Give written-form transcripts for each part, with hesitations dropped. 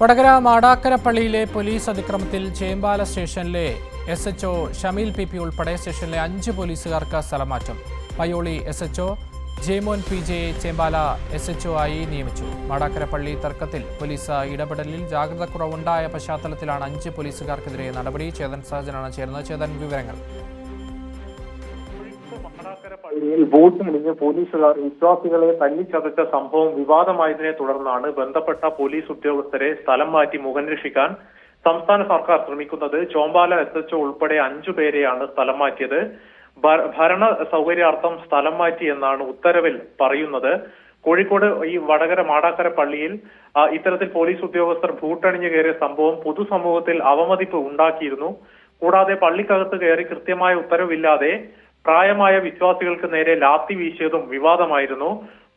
Vadakara മാടാക്കരപ്പള്ളിയിലെ police അതിക്രമത്തിൽ ചേമ്പാല സ്റ്റേഷനിലെ SHO Shameel PP ഉൾപ്പെടെ സ്റ്റേഷനിലെ 5 പോലീസുകാർക്ക് സ്ഥലമാറ്റം. Payyoli SHO Jaimon PJ ചേമ്പാല SHO ആയി നിയമിച്ചു. മാടാക്കരപ്പള്ളി തർക്കത്തിൽ പോലീസ് ഇടപെടലിൽ ജാഗ്രതക്കുറവുണ്ടായ പശ്ചാത്തലത്തിലാണ് 5 പോലീസുകാർക്കെതിരെ നടപടി. ചേതൻ സഹജനാണ് ചേർന്നത്. ചേതൻ, വിവരങ്ങൾ. പള്ളിയിൽ വോട്ടിനിടിഞ്ഞ് പോലീസുകാർ വിശ്വാസികളെ തല്ലിച്ചതച്ച സംഭവം വിവാദമായതിനെ തുടർന്നാണ് ബന്ധപ്പെട്ട പോലീസ് ഉദ്യോഗസ്ഥരെ സ്ഥലം മാറ്റി മുഖംരക്ഷിക്കാൻ സംസ്ഥാന സർക്കാർ ശ്രമിക്കുന്നത്. ചോമ്പാല SHO ഉൾപ്പെടെ 5 പേരെയാണ് സ്ഥലം മാറ്റിയത്. ഭരണ സൗകര്യാർത്ഥം സ്ഥലം മാറ്റി എന്നാണ് ഉത്തരവിൽ പറയുന്നത്. കോഴിക്കോട് ഈ വടകര മാടാക്കര പള്ളിയിൽ ഇത്തരത്തിൽ പോലീസ് ഉദ്യോഗസ്ഥർ ബൂട്ടണിഞ്ഞു കയറിയ സംഭവം പൊതുസമൂഹത്തിൽ അവമതിപ്പ് ഉണ്ടാക്കിയിരുന്നു. കൂടാതെ പള്ളിക്കകത്ത് കയറി കൃത്യമായ ഉത്തരവില്ലാതെ പ്രായമായ വിശ്വാസികൾക്ക് നേരെ ലാത്തി വീശിയതും വിവാദമായിരുന്നു.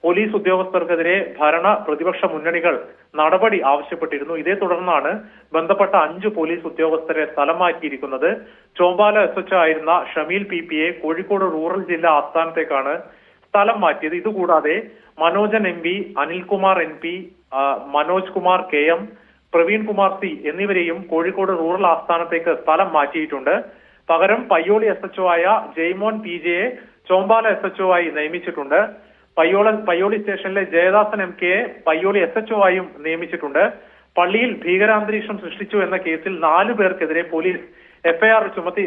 പോലീസ് ഉദ്യോഗസ്ഥർക്കെതിരെ ഭരണ പ്രതിപക്ഷ മുന്നണികൾ നടപടി ആവശ്യപ്പെട്ടിരുന്നു. ഇതേ തുടർന്നാണ് ബന്ധപ്പെട്ട 5 പോലീസ് ഉദ്യോഗസ്ഥരെ സ്ഥലം മാറ്റിയിരിക്കുന്നത്. ചോമ്പാല SHO ആയിരുന്ന ഷമീൽ PP കോഴിക്കോട് റൂറൽ ജില്ലാ ആസ്ഥാനത്തേക്കാണ് സ്ഥലം മാറ്റിയത്. ഇതുകൂടാതെ Manojan MP, Anilkumar NP, Manoj Kumar KM, Praveen Kumar C എന്നിവരെയും കോഴിക്കോട് റൂറൽ ആസ്ഥാനത്തേക്ക് സ്ഥലം മാറ്റിയിട്ടുണ്ട്. പകരം പയ്യോളി SHO ആയ ജെയ്മോൻ PJ ചോമ്പാല SHO ആയി നിയമിച്ചിട്ടുണ്ട്. പയ്യോളി സ്റ്റേഷനിലെ ജയദാസൻ MK പയ്യോളി SHO ആയും നിയമിച്ചിട്ടുണ്ട്. പള്ളിയിൽ ഭീകരാന്തരീക്ഷം സൃഷ്ടിച്ചു എന്ന കേസിൽ 4 പേർക്കെതിരെ പോലീസ് FIR ചുമത്തി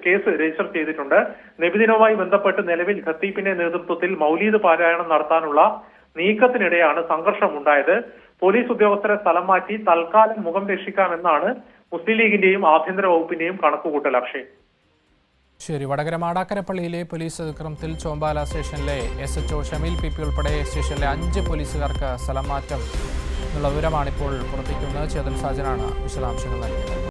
കേസ് രജിസ്റ്റർ ചെയ്തിട്ടുണ്ട്. നബിദിനവുമായി ബന്ധപ്പെട്ട് നിലവിൽ ഖത്തീബിന്റെ നേതൃത്വത്തിൽ മൗലീദ് പാരായണം നടത്താനുള്ള നീക്കത്തിനിടെയാണ് സംഘർഷമുണ്ടായത്. പോലീസ് ഉദ്യോഗസ്ഥരെ സ്ഥലം മാറ്റി തൽക്കാലം മുഖം രക്ഷിക്കാമെന്നാണ് മുസ്ലിം ലീഗിന്റെയും ആഭ്യന്തര വകുപ്പിന്റെയും കണക്കുകൂട്ടൽ. അക്ഷയ്, ശരി. വടകര മാടാക്കരപ്പള്ളിയിലെ പോലീസ് അതിക്രമത്തിൽ ചോമ്പാല സ്റ്റേഷനിലെ SHO ഷമീൽ PP ഉൾപ്പെടെ സ്റ്റേഷനിലെ 5 പോലീസുകാർക്ക് സ്ഥലം മാറ്റം എന്നുള്ള വിവരമാണിപ്പോൾ പുറത്തേക്കുന്നത്. ചേതൻ സാജനാണ് വിശദാംശങ്ങൾ നൽകിയത്.